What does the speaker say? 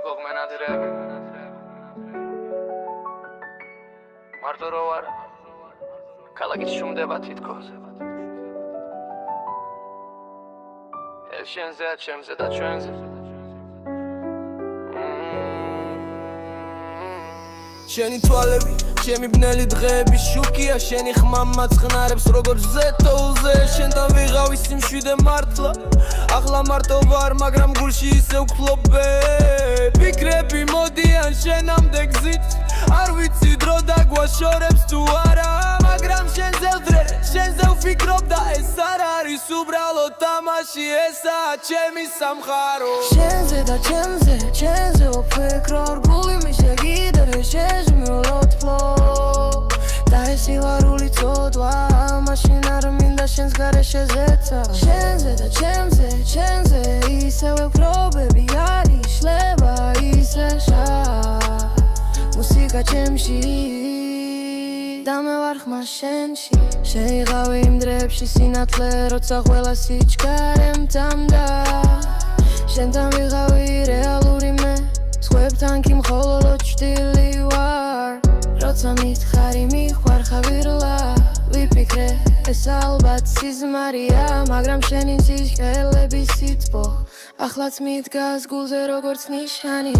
გოგმენადრები მარტო რო ვარ ქალაქის შუმდება თითქოს შენზე ჩემზე და ჩვენზე შენი თვალები ჩემი ბნელი დღეები შუქია შენი ხმა მაწყნარებს როგორც ზეთოზე შენთან ვიღავი სიმშვიდე მართლა ახლა მარტო ვარ მაგრამ გულში ისე ვქლობე ფიქრები მოდიან შენამდე გზით არ ვიცი დრო დაგვაშორებს თუ არა მაგრამ შენზე ვდრე შენზე ვფიქრობ და ეს არ არის უბრალოდ თამაში ესაა ჩემი სამხარო შენზე და ჩემზე ვფიქრო რგული მიშეგიდრე შეჟმივლოთ და ეს სიყვარული ცოდვა მაშინ არ მინდა შენს გარეშეზეცა შენზე და ჩემზე ისევე ვფრობები არ იშლება ისე მუსიკა ჩემში და მე ვარ ხმა შენში შეიღავი იმ დროებში სინათლე როცა ყველა სიჩქარე მთავრდა შენთან ვიღავი რეალური მე სხვებთან კი მხოლოდ ჭრილი ვარ როცა მითხარი მიხვარ ვილა ვიფიქრე ეს ალბათ სიზმარია მაგრამ შენი სიჩქელების სიტყვა ახლაც მიდგას გულზე როგორც ნიშანი